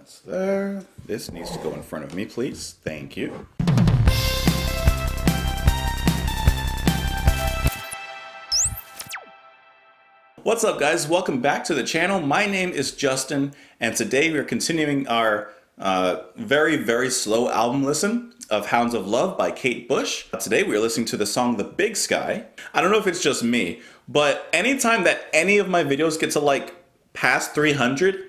That's there. This needs to go in front of me, please. Thank you. What's up, guys? Welcome back to the channel. My name is Justin, and today we are continuing our very, very slow album listen of Hounds of Love by Kate Bush. Today we are listening to the song The Big Sky. I don't know if it's just me, but anytime that any of my videos get to like past 300,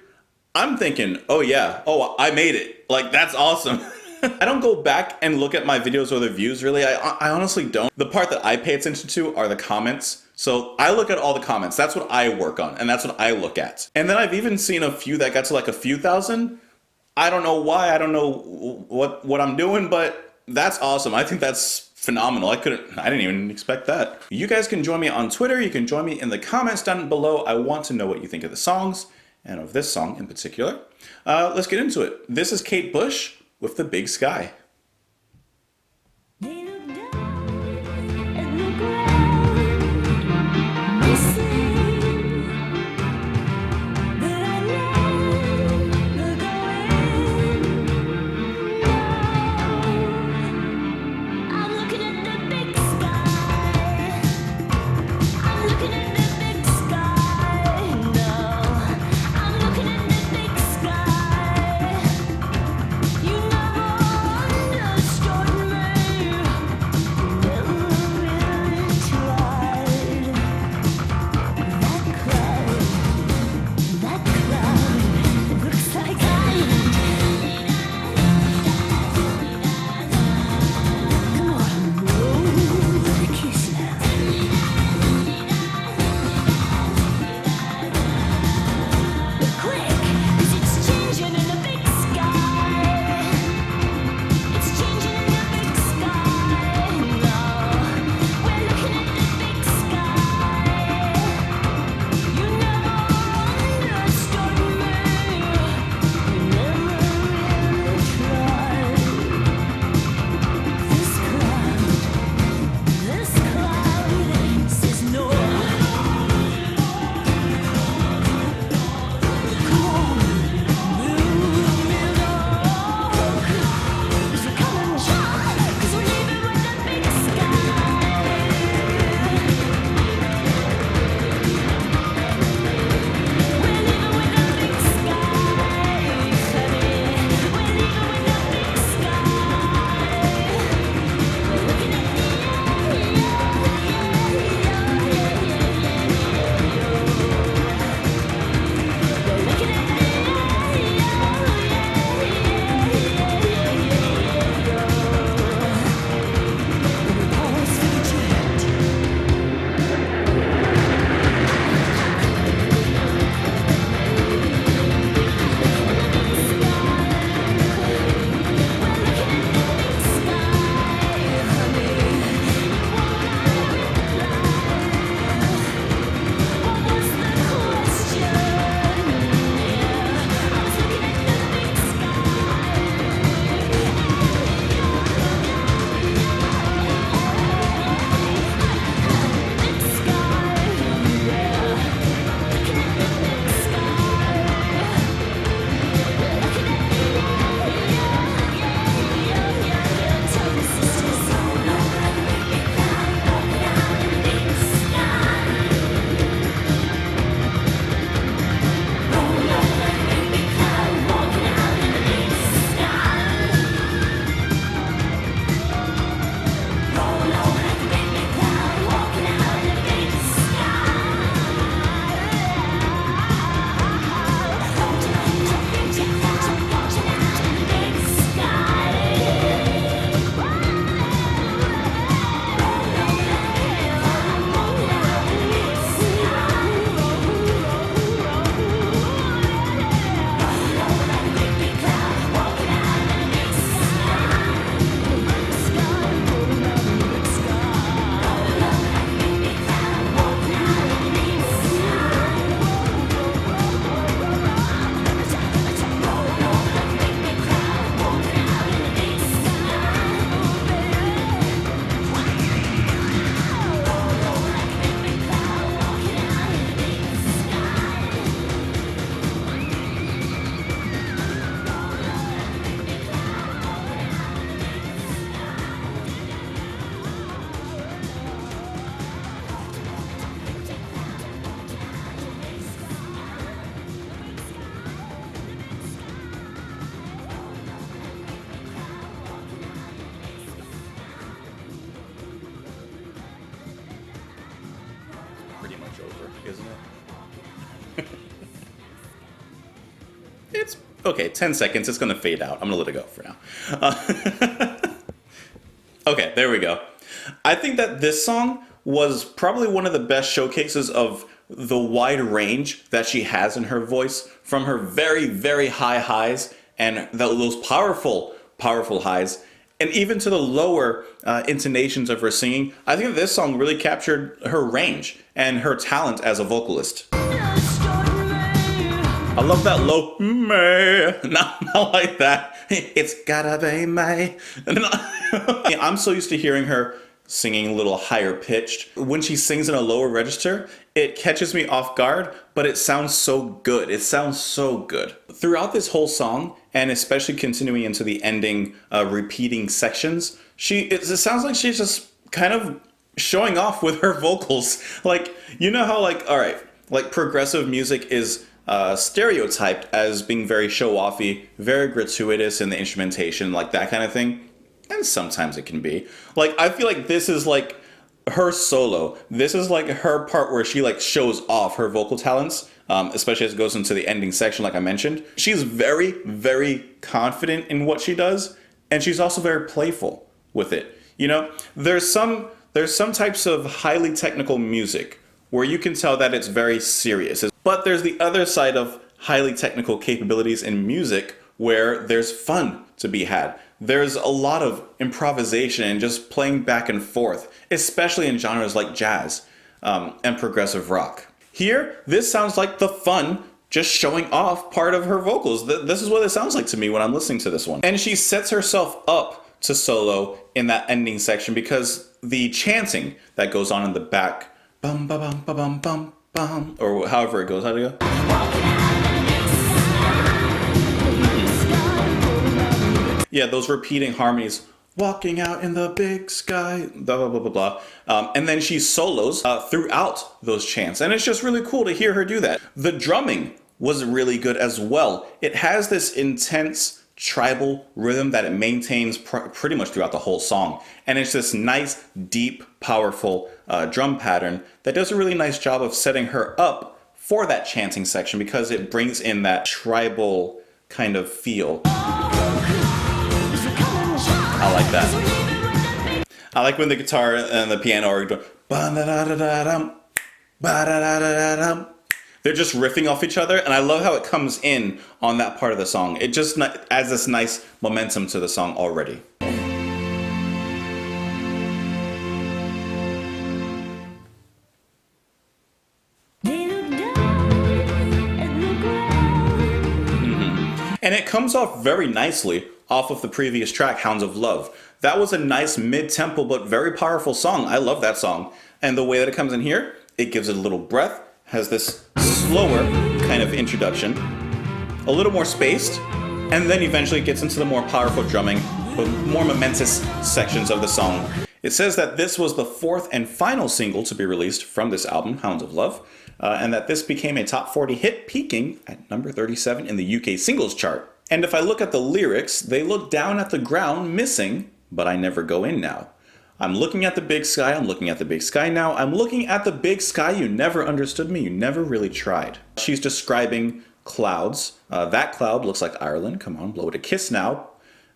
I'm thinking, oh yeah, oh, I made it. Like, that's awesome. I don't go back and look at my videos or the views, really. I honestly don't. The part that I pay attention to are the comments. So I look at all the comments. That's what I work on, and that's what I look at. And then I've even seen a few that got to like a few thousand. I don't know why. I don't know what I'm doing, but that's awesome. I think that's phenomenal. I didn't even expect that. You guys can join me on Twitter. You can join me in the comments down below. I want to know what you think of the songs, and of this song in particular. Let's get into it. This is Kate Bush with The Big Sky. it's okay, 10 seconds. It's going to fade out. I'm going to let it go for now. Okay, there we go. I think that this song was probably one of the best showcases of the wide range that she has in her voice, from her very, very high highs and those powerful, powerful highs, and even to the lower intonations of her singing. I think that this song really captured her range and her talent as a vocalist. I love that low May, not like that. It's gotta be May. I'm so used to hearing her singing a little higher pitched. When she sings in a lower register, it catches me off guard, but it sounds so good. It sounds so good. Throughout this whole song, and especially continuing into the ending repeating sections, it sounds like she's just kind of showing off with her vocals. Like, you know how all right, like progressive music is stereotyped as being very show-offy, very gratuitous in the instrumentation, like that kind of thing. And sometimes it can be. Like, I feel like this is like her solo. This is like her part where she like shows off her vocal talents, especially as it goes into the ending section, like I mentioned. She's very, very confident in what she does, and she's also very playful with it. You know, there's some types of highly technical music where you can tell that it's very serious. But there's the other side of highly technical capabilities in music where there's fun to be had. There's a lot of improvisation and just playing back and forth, especially in genres like jazz and progressive rock. Here, this sounds like the fun, just showing off part of her vocals. This is what it sounds like to me when I'm listening to this one. And she sets herself up to solo in that ending section because the chanting that goes on in the back, bum ba bum ba bum bum bum, or however it goes, how'd it go? Yeah, those repeating harmonies, walking out in the big sky, blah, blah, blah, blah, blah. And then she solos throughout those chants. And it's just really cool to hear her do that. The drumming was really good as well. It has this intense tribal rhythm that it maintains pretty much throughout the whole song. And it's this nice, deep, powerful drum pattern that does a really nice job of setting her up for that chanting section because it brings in that tribal kind of feel. I like that. I like when the guitar and the piano are going ba-da-da-da-da-dum, ba-da-da-da-da-dum. They're just riffing off each other, and I love how it comes in on that part of the song. It just adds this nice momentum to the song already. And it comes off very nicely off of the previous track, Hounds of Love. That was a nice mid-tempo but very powerful song. I love that song. And the way that it comes in here, it gives it a little breath, has this slower kind of introduction, a little more spaced, and then eventually it gets into the more powerful drumming, but more momentous sections of the song. It says that this was the fourth and final single to be released from this album, Hounds of Love, and that this became a top 40 hit, peaking at number 37 in the UK singles chart. And if I look at the lyrics, they look down at the ground, missing, but I never go in now. I'm looking at the big sky, I'm looking at the big sky now, I'm looking at the big sky, you never understood me, you never really tried. She's describing clouds. That cloud looks like Ireland, come on, blow it a kiss now.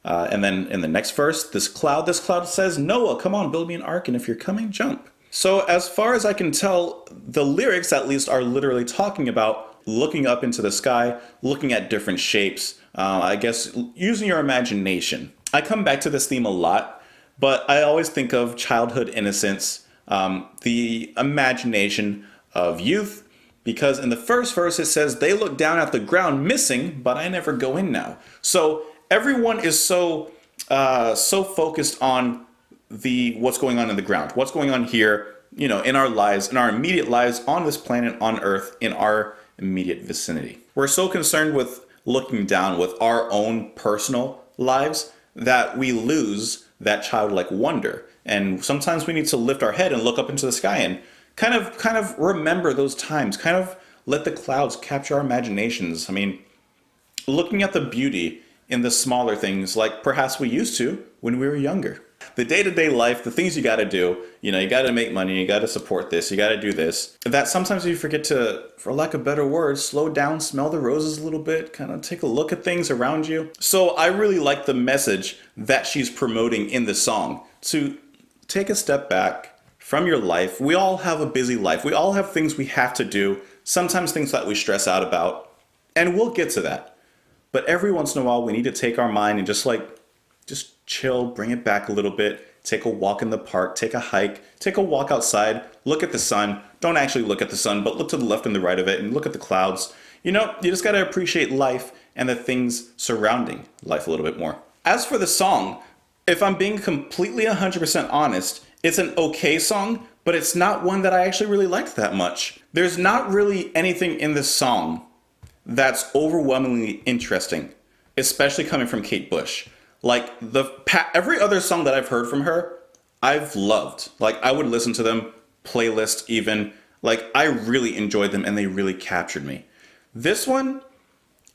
And then in the next verse, this cloud says, Noah, come on, build me an ark, and if you're coming, jump. So as far as I can tell, the lyrics at least are literally talking about looking up into the sky, looking at different shapes, I guess using your imagination. I come back to this theme a lot, but I always think of childhood innocence, the imagination of youth, because in the first verse it says, they look down at the ground missing, but I never go in now. So everyone is so focused on what's going on in the ground, what's going on here, you know, in our lives, in our immediate lives on this planet, on Earth, in our immediate vicinity. We're so concerned with looking down with our own personal lives that we lose that childlike wonder. And sometimes we need to lift our head and look up into the sky and kind of remember those times, kind of let the clouds capture our imaginations. I mean, looking at the beauty in the smaller things like perhaps we used to when we were younger. The day-to-day life, the things you got to do, you got to make money, you got to support this, you got to do this. That sometimes you forget to, for lack of better words, slow down, smell the roses a little bit, kind of take a look at things around you. So I really like the message that she's promoting in the song, to take a step back from your life. We all have a busy life. We all have things we have to do, sometimes things that we stress out about, and we'll get to that. But every once in a while, we need to take our mind and just chill, bring it back a little bit, take a walk in the park, take a hike, take a walk outside, look at the sun. Don't actually look at the sun, but look to the left and the right of it and look at the clouds. You just got to appreciate life and the things surrounding life a little bit more. As for the song, if I'm being completely 100% honest, it's an okay song, but it's not one that I actually really liked that much. There's not really anything in this song that's overwhelmingly interesting, especially coming from Kate Bush. Like every other song that I've heard from her, I've loved. Like I would listen to them, playlist even. Like I really enjoyed them and they really captured me. This one,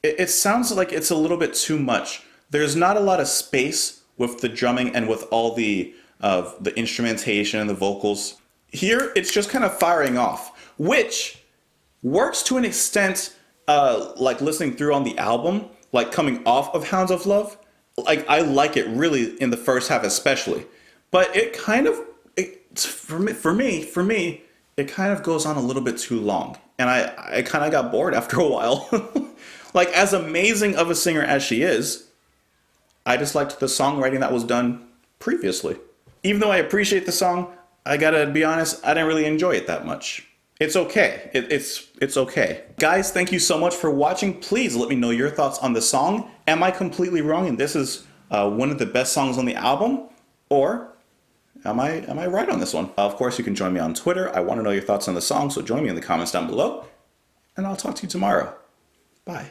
it sounds like it's a little bit too much. There's not a lot of space with the drumming and with all the instrumentation and the vocals. Here, it's just kind of firing off, which works to an extent, like listening through on the album, like coming off of Hounds of Love. Like I like it really in the first half especially, but it kind of, for me, it kind of goes on a little bit too long, and I kind of got bored after a while. Like as amazing of a singer as she is, I just liked the songwriting that was done previously. Even though I appreciate the song, I gotta be honest, I didn't really enjoy it that much. It's okay. It's okay. Guys, thank you so much for watching. Please let me know your thoughts on the song. Am I completely wrong and this is one of the best songs on the album? Or am I right on this one? Of course, you can join me on Twitter. I want to know your thoughts on the song, so join me in the comments down below. And I'll talk to you tomorrow. Bye.